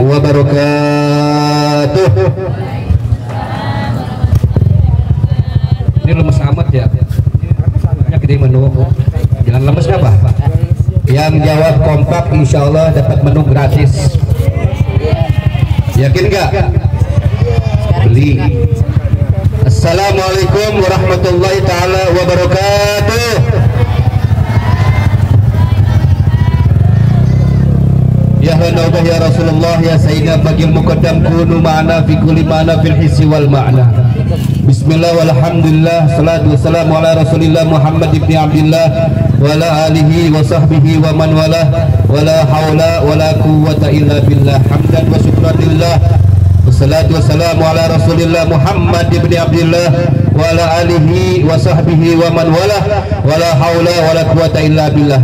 wabarakatuh. Ini lemes amat ya. Ya gede menu. Jangan lemes apa? Yang jawab kompak insya Allah dapat menu gratis. Yakin nggak? Beli. Assalamualaikum warahmatullahi taala wabarakatuh. Ya hanabah ya Rasulullah ya Sayyidina bagil muqaddam kunu ma'ana fi kulli ma'ana fil hissi wal ma'na. Bismillah walhamdulillah salatu wassalamu ala Rasulillah Muhammad ibn Abdillah wa ala alihi wa sahbihi wa man wala wa la hawla wa la quwwata illa billah. Hamdan wa syukran lillah. Wassalatu wassalamu ala Rasulillah Muhammad ibn Abdillah wa ala alihi wa sahbihi wa man wala wa la hawla wa la quwwata illa billah.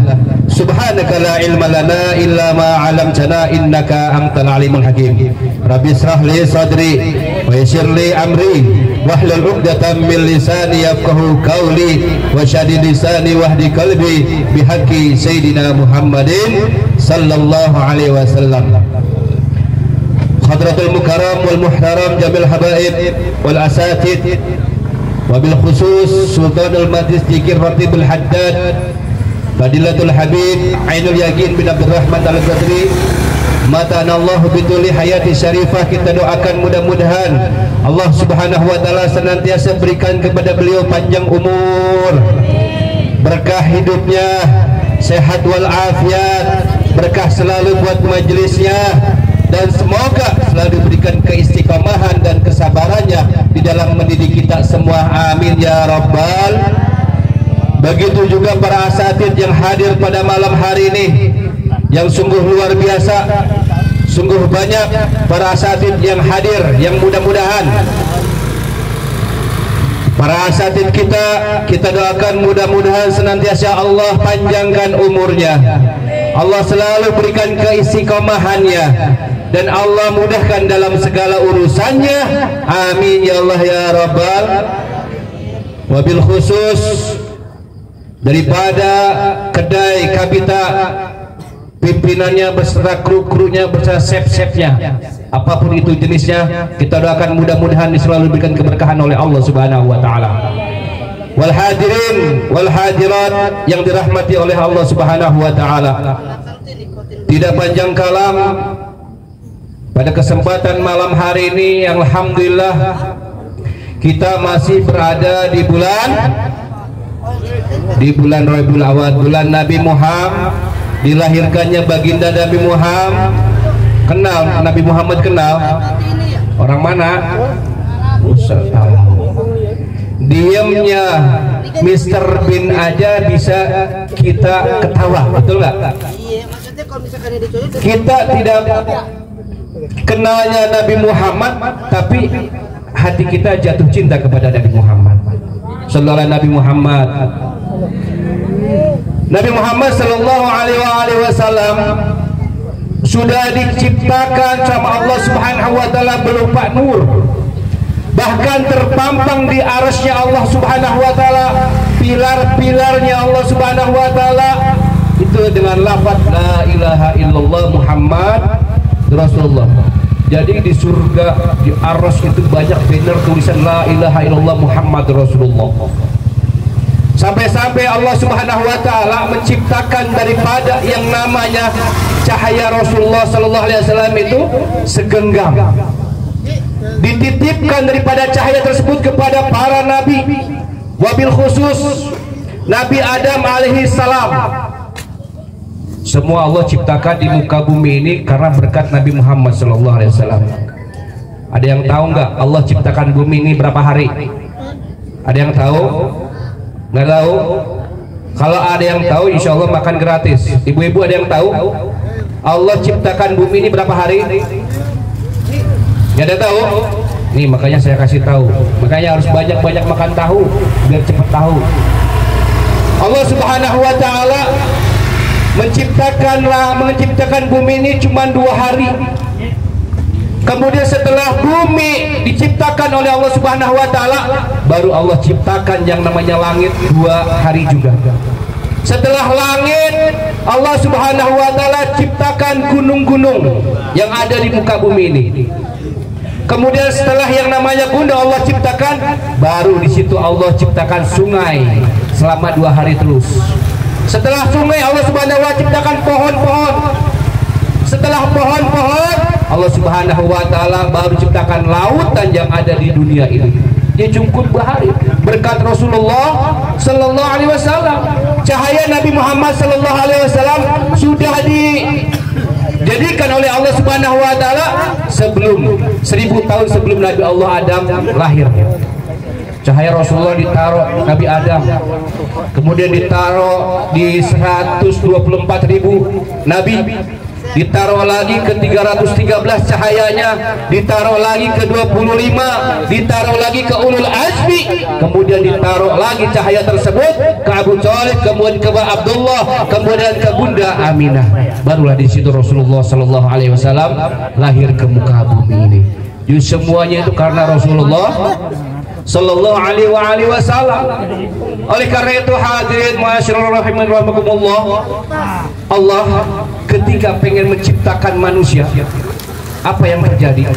Subhanaka la ilma lana illa ma 'allamtana innaka antal alimul hakim. Rabbi israh li sadri wa yassir li amri wahlul 'uqdatam min lisani yafqahu qawli wa syaddid lisani wahdi qalbi bihaqqi sayyidina Muhammadin sallallahu alaihi wasallam. Hadratul mukarram wal muhtaram jamil habaib wal asatid wa bil khusus sultanul majlis dzikir ratibul haddad Fadilatul Habib Ainul Yaqin bin Abdurrahman Al-Qadri Matanallahu bituli hayati syarifah. Kita doakan mudah-mudahan Allah subhanahu wa ta'ala senantiasa berikan kepada beliau panjang umur, berkah hidupnya, sehat walafiat, berkah selalu buat majelisnya, dan semoga selalu diberikan keistiqomahan dan kesabarannya di dalam mendidik kita semua, amin ya rabbal. Begitu juga para asatid yang hadir pada malam hari ini, yang sungguh luar biasa, sungguh banyak para asatid yang hadir, yang mudah-mudahan para asatid kita doakan mudah-mudahan senantiasa Allah panjangkan umurnya, Allah selalu berikan keistiqomahannya, dan Allah mudahkan dalam segala urusannya, amin ya Allah ya rabbal. Wabil khusus daripada kedai Kapita, pimpinannya beserta kru-krunya beserta chef-chefnya, apapun itu jenisnya, kita doakan mudah-mudahan selalu diberikan keberkahan oleh Allah subhanahu wa ta'ala. Wal hadirin wal hadirat yang dirahmati oleh Allah subhanahu wa ta'ala, tidak panjang kalam, pada kesempatan malam hari ini alhamdulillah kita masih berada di bulan Rabiul Awal, bulan Nabi Muhammad, dilahirkannya baginda Nabi Muhammad. Kenal Nabi Muhammad? Kenal orang mana? Diamnya Mr. Bin aja bisa kita ketawa, betul nggak? Kita tidak kenalnya Nabi Muhammad, tapi hati kita jatuh cinta kepada Nabi Muhammad. Sallallahu Nabi Muhammad. Nabi Muhammad sallallahu alaihi wasallam sudah diciptakan sama Allah subhanahu wa ta'ala berupa nur, bahkan terpampang di arasnya Allah subhanahu wa ta'ala, pilar-pilarnya Allah subhanahu wa ta'ala itu dengan lafaz la ilaha illallah Muhammad Rasulullah. Jadi di surga, di aras itu banyak banner tulisan la ilaha illallah Muhammad Rasulullah. Sampai-sampai Allah subhanahu wa ta'ala menciptakan daripada yang namanya cahaya Rasulullah sallallahu alaihi wasallam itu segenggam, dititipkan daripada cahaya tersebut kepada para nabi, wabil khusus Nabi Adam alaihi salam. Semua Allah ciptakan di muka bumi ini karena berkat Nabi Muhammad sallallahu alaihi wasallam. Ada yang tahu nggak Allah ciptakan bumi ini berapa hari? Ada yang tahu? Nggak tahu? Kalau ada yang tahu, insya Allah makan gratis. Ibu-ibu ada yang tahu? Allah ciptakan bumi ini berapa hari? Nggak ada tahu? Nih makanya saya kasih tahu. Makanya harus banyak-banyak makan tahu biar cepat tahu. Allah subhanahu wa ta'ala menciptakan bumi ini cuma 2 hari. Kemudian setelah bumi diciptakan oleh Allah subhanahu wa ta'ala, baru Allah ciptakan yang namanya langit 2 hari juga. Setelah langit, Allah Subhanahu wa taala ciptakan gunung-gunung yang ada di muka bumi ini. Kemudian setelah yang namanya gunung Allah ciptakan, baru di situ Allah ciptakan sungai selama 2 hari terus. Setelah sungai Allah Subhanahu wa taala ciptakan pohon-pohon. Setelah pohon-pohon Allah Subhanahu wa taala baru ciptakan lautan yang ada di dunia ini. Dia cukup bahari berkat Rasulullah sallallahu alaihi wasallam. Cahaya Nabi Muhammad sallallahu alaihi wasallam sudah dijadikan oleh Allah Subhanahu wa taala sebelum 1000 tahun sebelum Nabi Allah Adam lahir. Cahaya Rasulullah ditaruh Nabi Adam, kemudian ditaruh di 124.000 Nabi, ditaruh lagi ke 313 cahayanya, ditaruh lagi ke 25, ditaruh lagi ke ulul azmi, kemudian ditaruh lagi cahaya tersebut ke Abu Thalib, kemudian ke Abdullah, kemudian ke Bunda Aminah. Barulah di situ Rasulullah sallallahu alaihi wasallam lahir ke muka bumi ini. Jadi semuanya itu karena Rasulullah sallallahu alaihi wasallam. Oleh karena itu hadirin masyaallah rahimakumullah, Allah ketika pengen menciptakan manusia, apa yang terjadi?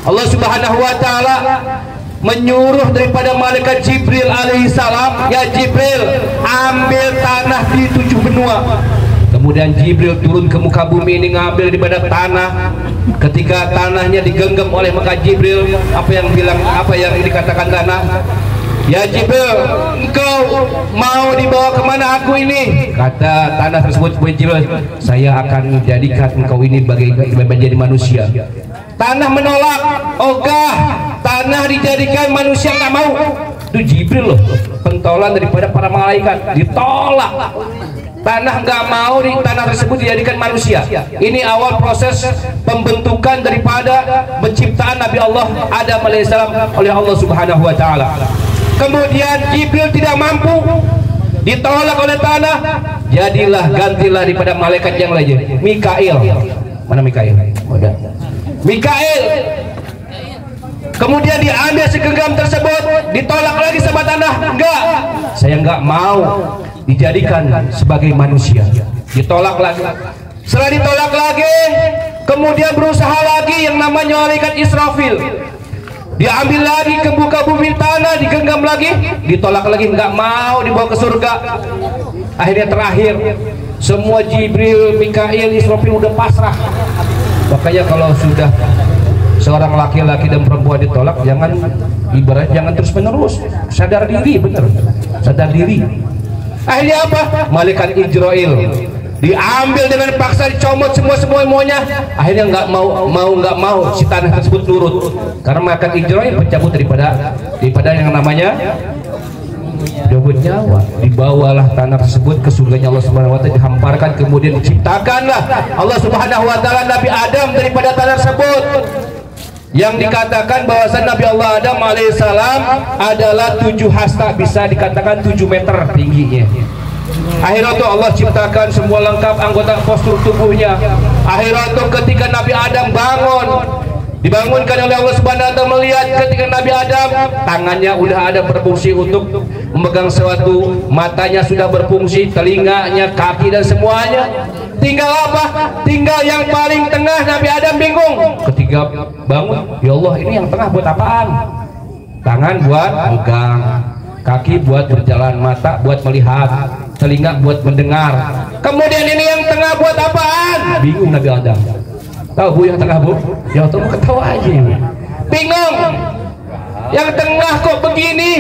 Allah Subhanahu wa taala menyuruh daripada malaikat Jibril alaihi salam, ya Jibril, ambil tanah di 7 benua. Kemudian Jibril turun ke muka bumi ini ngambil daripada tanah. Ketika tanahnya digenggam oleh maka Jibril, apa yang dikatakan tanah? Ya Jibril, engkau mau dibawa kemana aku ini? Kata tanah tersebut, Jibril, saya akan menjadikan engkau ini menjadi manusia. Tanah menolak, ogah, tanah dijadikan manusia nggak mau. Itu Jibril loh, pentolan daripada para malaikat, ditolak. Tanah nggak mau di tanah tersebut dijadikan manusia. Ini awal proses pembentukan daripada penciptaan Nabi Allah Adam alaihissalam oleh Allah Subhanahu wa taala. Kemudian Jibril tidak mampu, ditolak oleh tanah, jadilah gantilah daripada malaikat yang lainnya, Mikail. Mana Mikail? Udah. Mikail. Kemudian diambil segenggam tersebut, ditolak lagi sama tanah. Enggak, saya enggak mau dijadikan sebagai manusia. Ditolak lagi. Setelah ditolak lagi, kemudian berusaha lagi yang namanya malaikat Israfil. Diambil lagi ke muka bumi tanah, digenggam lagi, ditolak lagi, enggak mau dibawa ke surga. Akhirnya terakhir, semua Jibril, Mikail, Israfil udah pasrah. Makanya kalau sudah seorang laki-laki dan perempuan ditolak, jangan ibarat jangan terus menerus, sadar diri, bener, sadar diri. Akhirnya apa? Malaikat Ijrail diambil dengan paksa, dicomot semuanya. Akhirnya nggak mau si tanah tersebut nurut, karena malaikat Ijrail pencabut daripada yang namanya cabut nyawa. Dibawalah tanah tersebut ke surganya Allah Subhanahu wa taala, dihamparkan, kemudian diciptakanlah Allah Subhanahu wa taala Nabi Adam daripada tanah tersebut. Yang dikatakan bahwasan Nabi Allah Adam alaihissalam adalah 7 hasta, bisa dikatakan 7 meter tingginya. Akhirnya itu Allah ciptakan semua lengkap anggota postur tubuhnya. Akhirnya itu ketika Nabi Adam bangun, dibangunkan oleh Allah Subhanahu wa taala, melihat ketika Nabi Adam tangannya udah ada berfungsi untuk memegang sesuatu, matanya sudah berfungsi, telinganya, kaki dan semuanya. Tinggal apa? Tinggal yang paling tengah. Nabi Adam bingung ketika bangun, ya Allah ini yang tengah buat apaan? Tangan buat megang, kaki buat berjalan, mata buat melihat, telinga buat mendengar. Kemudian ini yang tengah buat apaan? Bingung Nabi Adam. Tahu Bu yang tengah Bu? Ya Allah ketawa aja. Bingung. Yang tengah kok begini?